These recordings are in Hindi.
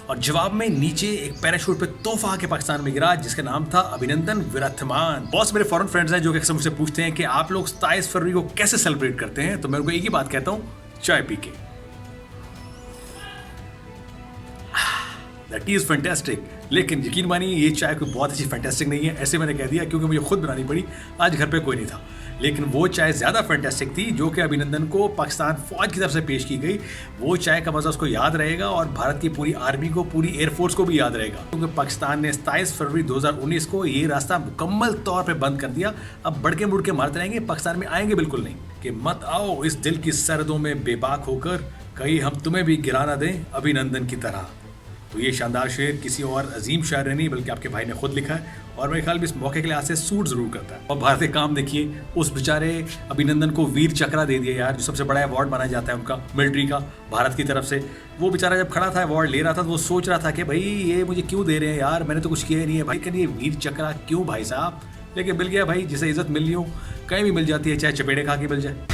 और जवाब में नीचे एक पैराशूट पे तोहफा के पाकिस्तान में गिरा जिसका नाम था अभिनंदन विरथमान। बहुत मेरे फॉरेन फ्रेंड्स हैं जो कि अक्सर मुझसे पूछते हैं कि आप लोग 27 फरवरी को कैसे सेलिब्रेट करते हैं, तो मैं उनको एक ही बात कहता हूँ, चाय पी के। That is fantastic. लेकिन यकीन मानिए ये चाय कोई बहुत अच्छी फैंटास्टिक नहीं है, ऐसे मैंने कह दिया क्योंकि मुझे खुद बनानी पड़ी, आज घर पे कोई नहीं था। लेकिन वो चाय ज़्यादा फैंटास्टिक थी जो कि अभिनंदन को पाकिस्तान फौज की तरफ से पेश की गई। वो चाय का मज़ा उसको याद रहेगा और भारत की पूरी आर्मी को, पूरी एयरफोर्स को भी याद रहेगा, क्योंकि पाकिस्तान ने 27 फरवरी 2019 को ये रास्ता मुकम्मल तौर पर बंद कर दिया। अब बढ़ के मुड़ के मारते रहेंगे, पाकिस्तान में आएंगे बिल्कुल नहीं। कि मत आओ इस दिल की सरहदों में बेबाक होकर, कहीं हम तुम्हें भी गिरा ना दें अभिनंदन की तरह। तो ये शानदार शेर किसी और अजीम शायर ने नहीं बल्कि आपके भाई ने खुद लिखा है, और मेरे ख्याल में इस मौके के लिए आज से सूट जरूर करता है। और भारतीय काम देखिए, उस बेचारे अभिनंदन को वीर चक्रा दे दिया यार, जो सबसे बड़ा अवार्ड माना जाता है उनका मिलिट्री का भारत की तरफ से। वो बेचारा जब खड़ा था अवार्ड ले रहा था तो वो सोच रहा था कि भाई ये मुझे क्यों दे रहे हैं यार, मैंने तो कुछ किया ही नहीं है भाई, कहीं ये वीर चक्रा क्यों भाई साहब। लेकिन मिल गया भाई, जिसे इज्जत मिलनी हो कहीं भी मिल जाती है, चाहे चपेड़े खा के मिल जाए।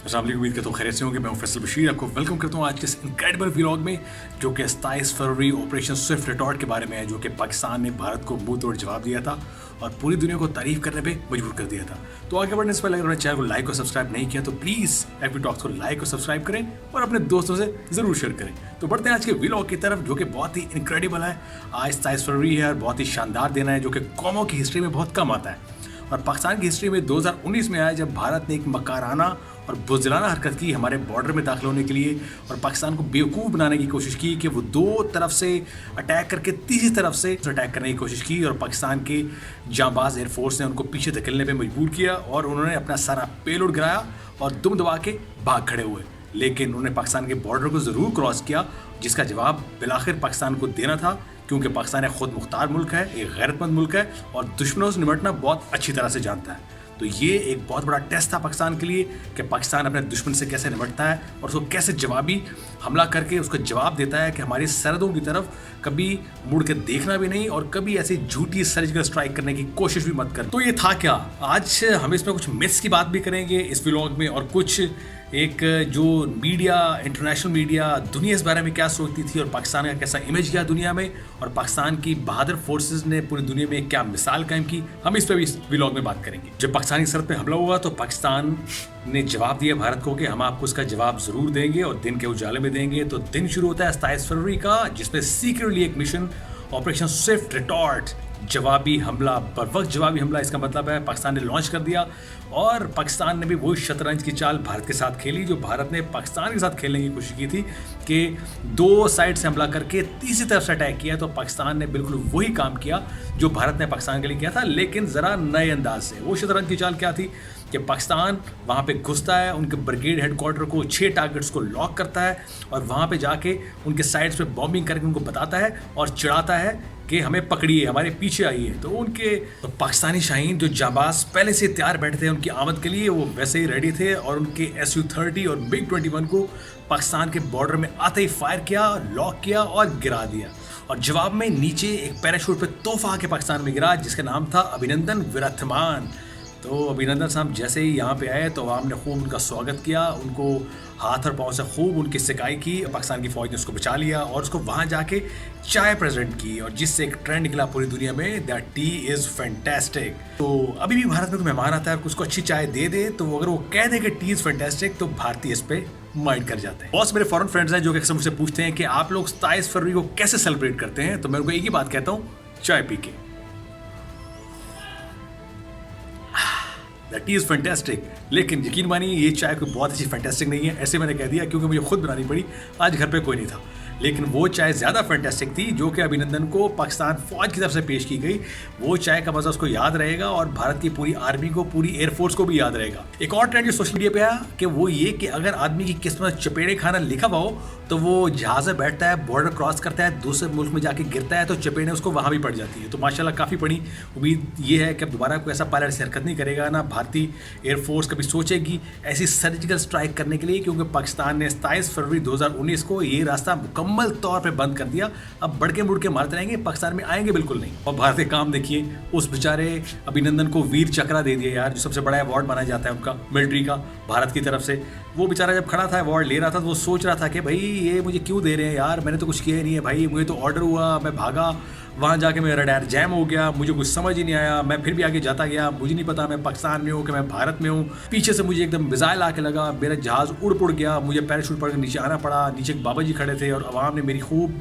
अस्सलाम वालेकुम, उम्मीद करता हूँ खैरियत से होंगे। मैं हूँ फैसल बशीर, आपको वेलकम करता हूँ आज के इस इनक्रेडिबल व्लॉग में जो कि 27 फरवरी ऑपरेशन स्विफ्ट रिटॉर्ट के बारे में है, जो कि पाकिस्तान ने भारत को मुंह तोड़ जवाब दिया था और पूरी दुनिया को तारीफ करने पे मजबूर कर दिया था। तो आगे बढ़ने से पहले अगर चैनल को लाइक और सब्सक्राइब नहीं किया तो प्लीज़ एफबी टॉक्स को लाइक और सब्सक्राइब करें और अपने दोस्तों से ज़रूर शेयर करें। तो बढ़ते हैं आज के व्लॉग की तरफ जो कि बहुत ही इनक्रेडिबल है। आज 27 फरवरी है और बहुत ही शानदार दिन है जो कि कौमों की हिस्ट्री में बहुत कम आता है। और पाकिस्तान की हिस्ट्री में 2019 में आया जब भारत ने एक मकाराना और बुज़दिलाना हरकत की हमारे बॉर्डर में दाखिल होने के लिए और पाकिस्तान को बेवकूफ़ बनाने की कोशिश की कि वो दो तरफ से अटैक करके तीसरी तरफ से अटैक करने की कोशिश की, और पाकिस्तान के जांबाज एयरफोर्स ने उनको पीछे धकेलने पे मजबूर किया और उन्होंने अपना सारा पेलोड गिराया और दुम दबा के भाग खड़े हुए। लेकिन उन्होंने पाकिस्तान के बॉर्डर को ज़रूर क्रॉस किया, जिसका जवाब बिलाखिर पाकिस्तान को देना था, क्योंकि पाकिस्तान एक खुद मुख्तार मुल्क है, एक गैरतमंद मुल्क है और दुश्मनों से निपटना बहुत अच्छी तरह से जानता है। तो ये एक बहुत बड़ा टेस्ट था पाकिस्तान के लिए कि पाकिस्तान अपने दुश्मन से कैसे निपटता है और उसको कैसे जवाबी हमला करके उसको जवाब देता है कि हमारी सरहदों की तरफ कभी मुड़ के देखना भी नहीं और कभी ऐसी झूठी सर्जिकल स्ट्राइक करने की कोशिश भी मत कर। तो ये था क्या, आज हम इसमें कुछ मिथ्स की बात भी करेंगे इस व्लॉग में, और कुछ एक जो मीडिया, इंटरनेशनल मीडिया दुनिया इस बारे में क्या सोचती थी और पाकिस्तान का कैसा इमेज गया दुनिया में, और पाकिस्तान की बहादुर फोर्सेस ने पूरी दुनिया में क्या मिसाल कायम की, हम इस पर भी इस व्लॉग में बात करेंगे। जब पाकिस्तानी सरहद पे हमला हुआ तो पाकिस्तान ने जवाब दिया भारत को कि हम आपको उसका जवाब ज़रूर देंगे और दिन के उजाले में देंगे। तो दिन शुरू होता है 27 फरवरी का, जिसमें सीक्रेटली एक मिशन ऑपरेशन स्विफ्ट रिटॉर्ट, जवाबी हमला, बर वक्त जवाबी हमला, इसका मतलब है पाकिस्तान ने लॉन्च कर दिया। और पाकिस्तान ने भी वही शतरंज की चाल भारत के साथ खेली जो भारत ने पाकिस्तान के साथ खेलने की कोशिश की थी कि दो साइड से हमला करके तीसरी तरफ से अटैक किया। तो पाकिस्तान ने बिल्कुल वही काम किया जो भारत ने पाकिस्तान के लिए किया था, लेकिन ज़रा नए अंदाज से। वो शतरंज की चाल क्या थी कि पाकिस्तान वहाँ पे घुसता है, उनके ब्रिगेड हेडक्वार्टर को 6 टारगेट्स को लॉक करता है और वहाँ पे जाके उनके साइड्स पे बॉम्बिंग करके उनको बताता है और चिढ़ाता है कि हमें पकड़िए, हमारे पीछे आइए। तो उनके पाकिस्तानी शाहीन जो जाबाज पहले से तैयार बैठे थे उनकी आमद के लिए, वो वैसे ही रेडी थे और उनके SU-30 और MiG-21 को पाकिस्तान के बॉर्डर में आते ही फायर किया, लॉक किया और गिरा दिया। और जवाब में नीचे एक पैराशूट पे तोहफा के पाकिस्तान में गिरा जिसका नाम था अभिनंदन विरथमान। तो अभिनंदन साहब जैसे ही यहाँ पे आए तो आवाम ने खूब उनका स्वागत किया, उनको हाथ और पाँव से खूब उनकी सिकाई की। पाकिस्तान की फ़ौज ने उसको बचा लिया और उसको वहाँ जाके चाय प्रेजेंट की, और जिससे एक ट्रेंड निकला पूरी दुनिया में, दैट टी इज़ फैंटास्टिक। तो अभी भी भारत में कोई मेहमान आता है और उसको अच्छी चाय दे दे तो अगर वो कह दे कि टी इज़ फैंटास्टिक तो भारतीय इस पर माइंड कर जाते हैं। बहुत मेरे फॉरेन फ्रेंड्स हैं जो कि अक्सर मुझसे पूछते हैं कि आप लोग 27 फरवरी को कैसे सेलिब्रेट करते हैं, तो मैं उनको एक ही बात कहता हूँ, चाय पी के। That is fantastic. लेकिन यकीन मानिए ये चाय कोई बहुत अच्छी फैंटास्टिक नहीं है, ऐसे मैंने कह दिया क्योंकि मुझे खुद बनानी पड़ी, आज घर पे कोई नहीं था। लेकिन वो चाय ज़्यादा फैंटास्टिक थी जो कि अभिनंदन को पाकिस्तान फौज की तरफ से पेश की गई। वो चाय का मज़ा उसको याद रहेगा और भारत की पूरी आर्मी को, पूरी एयरफोर्स को भी याद रहेगा। एक और ट्रेंड जो सोशल मीडिया पे आया कि वो ये कि अगर आदमी की किस्मत चपेड़े खाना लिखा हुआ हो तो वो जहाज़ में बैठता है, बॉर्डर क्रॉस करता है, दूसरे मुल्क में जाके गिरता है तो चपेड़े उसको वहाँ भी पड़ जाती है। तो माशाल्लाह काफ़ी बड़ी उम्मीद ये है कि अब दोबारा कोई ऐसा पायलट से हरकत नहीं करेगा, ना भारतीय एयरफोर्स कभी सोचेगी ऐसी सर्जिकल स्ट्राइक करने के लिए, क्योंकि पाकिस्तान ने 27 फरवरी 2019 को ये रास्ता मुकम्मल मुकम्मल तौर पे बंद कर दिया। अब बढ़ के मुड़ के मारते रहेंगे, पाकिस्तान में आएंगे बिल्कुल नहीं। और भारत के काम देखिए, उस बेचारे अभिनंदन को वीर चक्रा दे दिया यार, जो सबसे बड़ा अवार्ड माना जाता है उनका मिलिट्री का भारत की तरफ से। वो बेचारा जब खड़ा था अवार्ड ले रहा था तो वो सोच रहा था कि भाई ये मुझे क्यों दे रहे हैं यार, मैंने तो कुछ किया ही नहीं है भाई, मुझे तो ऑर्डर हुआ, मैं भागा, वहाँ जाके मेरा रडार जैम हो गया, मुझे कुछ समझ ही नहीं आया, मैं फिर भी आगे जाता गया, मुझे नहीं पता मैं पाकिस्तान में हूँ कि मैं भारत में हूँ। पीछे से मुझे एकदम मिसाइल आके लगा, मेरा जहाज़ उड़ गया, मुझे पैराशूट पड़ के नीचे आना पड़ा। नीचे एक बाबा जी खड़े थे और अवाम ने मेरी खूब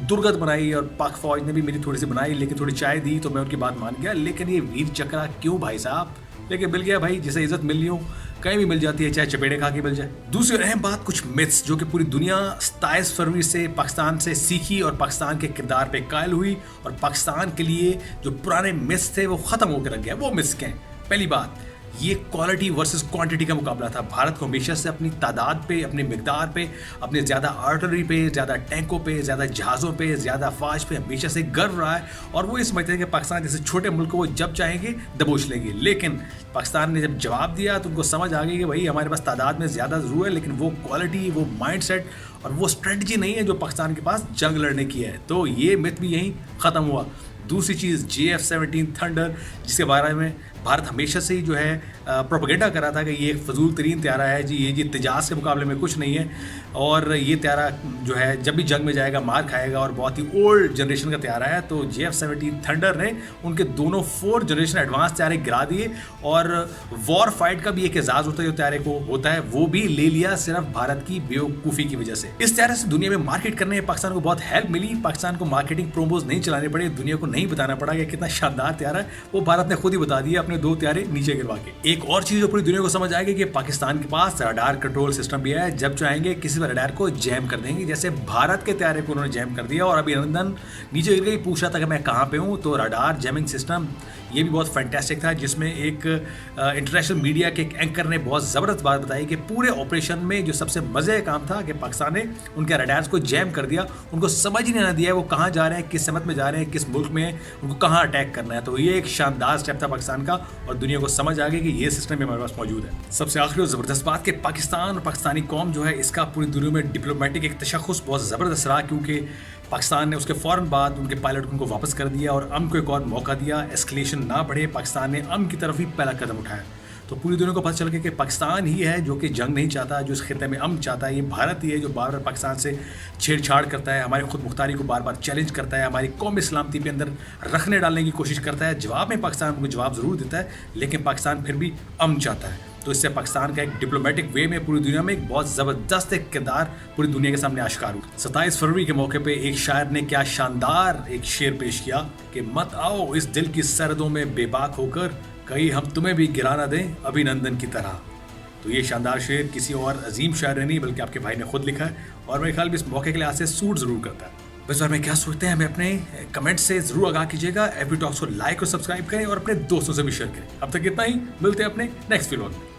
दुर्गत बनाई और पाक फौज ने भी मेरी थोड़ी सी बनाई, लेकिन थोड़ी चाय दी तो मैं उनकी बात मान गया। लेकिन ये वीर चक्रा क्यों भाई साहब? लेकिन मिल गया भाई, जिसे इज्जत मिलनी हो कहीं भी मिल जाती है, चाहे चपेड़े खा के मिल जाए। दूसरी और अहम बात, कुछ मिथ्स जो कि पूरी दुनिया 27 फरवरी से पाकिस्तान से सीखी और पाकिस्तान के किरदार पे कायल हुई, और पाकिस्तान के लिए जो पुराने मिथ्स थे वो ख़त्म होकर रख गया। वो मिथ्स क्या हैं? पहली बात, ये क्वालिटी वर्सेस क्वांटिटी का मुकाबला था। भारत को हमेशा से अपनी तादाद पे, अपनी मिकदार पे, अपने ज़्यादा आर्टलरी पे, ज़्यादा टैंकों पे, ज़्यादा जहाज़ों पे, ज़्यादा फाज पे हमेशा से गर्व रहा है। और वो ये समझते हैं कि पाकिस्तान जैसे छोटे मुल्क को वो जब चाहेंगे दबोच लेंगे। लेकिन पाकिस्तान ने जब जवाब दिया तो उनको समझ आ गई कि भाई हमारे पास तादाद में ज़्यादा ज़रूर है, लेकिन वो क्वालिटी, वो माइंडसेट और वो स्ट्रेटजी नहीं है जो पाकिस्तान के पास जंग लड़ने की है। तो ये मिथ भी यहीं ख़त्म हुआ। दूसरी चीज़, JF-17 थंडर, जिसके बारे में भारत हमेशा से ही जो है प्रोपेगेंडा कर रहा था कि ये एक फजूल तरीन त्यारा है जी, ये तेजाज के मुकाबले में कुछ नहीं है, और ये त्यारा जो है जब भी जंग में जाएगा मार खाएगा और बहुत ही ओल्ड जनरेशन का त्यारा है। तो JF-17 थंडर ने उनके दोनों 4th जनरेशन एडवांस त्यारे गिरा दिए, और वॉर फाइट का भी एक एजाज होता है जो त्यारे को होता है, वो भी ले लिया सिर्फ भारत की बेवकूफ़ी की वजह से। इस त्यारे से दुनिया में मार्केट करने में पाकिस्तान को बहुत हेल्प मिली। पाकिस्तान को मार्केटिंग प्रोमोज नहीं चलाने पड़े, दुनिया को नहीं बताना पड़ा कि कितना शानदार त्यारा है, वो भारत ने खुद ही बता दिया अपने 2 त्यारे नीचे गिरवा के। एक और चीज़ जो पूरी दुनिया को समझ आएगी कि पाकिस्तान के पास रडार कंट्रोल सिस्टम भी है, जब चाहेंगे किसी भी रडार को जैम कर देंगे। जैसे भारत के त्यारे को उन्होंने जैम कर दिया और अभिनंदन नीचे गिर गई, पूछ रहा था कि मैं कहाँ पे हूँ, तो रडार जैमिंग सिस्टम ये भी बहुत फैंटास्टिक था, जिसमें एक इंटरनेशनल मीडिया के एक एंकर ने बहुत ज़बरदस्त बात बताई कि पूरे ऑपरेशन में जो सबसे मज़े का काम था कि पाकिस्तान ने उनके रडार्स को जैम कर दिया, उनको समझ ही नहीं दिया वो कहाँ जा रहे हैं, किस समत में जा रहे हैं, किस मुल्क में उनको कहाँ अटैक करना है। तो ये एक शानदार स्टेप था पाकिस्तान का, और दुनिया को समझ आ गई कि ये सिस्टम भी हमारे पास मौजूद है। सबसे आखिरी और ज़बरदस्त बात कि पाकिस्तान और पाकिस्तानी कौम जो है, इसका पूरी दुनिया में डिप्लोमेटिक एक तशख़्ख़ुस बहुत ज़बरदस्त रहा, क्योंकि पाकिस्तान ने उसके फ़ौरन बाद उनके पायलट को उनको वापस कर दिया और अमन को एक और मौका दिया। एस्केलेशन ना बढ़े, पाकिस्तान ने अमन की तरफ ही पहला कदम उठाया। तो पूरी दुनिया को पता चल गया कि पाकिस्तान ही है जो कि जंग नहीं चाहता, जो इस खिते में अमन चाहता है। ये भारत ही है जो बार बार पाकिस्तान से छेड़छाड़ करता है, हमारी खुद मुख्तारी को बार बार चैलेंज करता है, हमारी कौमी सलामती पे अंदर रखने डालने की कोशिश करता है। जवाब में पाकिस्तान को जवाब ज़रूर देता है, लेकिन पाकिस्तान फिर भी अमन चाहता है। तो इससे पाकिस्तान का एक डिप्लोमेटिक वे में पूरी दुनिया में एक बहुत ज़बरदस्त एक किरदार पूरी दुनिया के सामने आश्कार हुआ। 27 फरवरी के मौके पे एक शायर ने क्या शानदार एक शेर पेश किया कि मत आओ इस दिल की सरहदों में बेबाक होकर, कहीं हम तुम्हें भी गिराना दें अभिनंदन की तरह। तो ये शानदार शेर किसी और अजीम शायर ने नहीं बल्कि आपके भाई ने खुद लिखा है, और मेरे ख्याल में इस मौके के लिए आज से सूट ज़रूर करता है। इस बार में क्या सोचते हैं हमें अपने कमेंट से ज़रूर आगाह कीजिएगा। एवरी टॉक्स को लाइक और सब्सक्राइब करें और अपने दोस्तों से भी शेयर करें। अब तक इतना ही, मिलते हैं अपने नेक्स्ट व्लॉग में।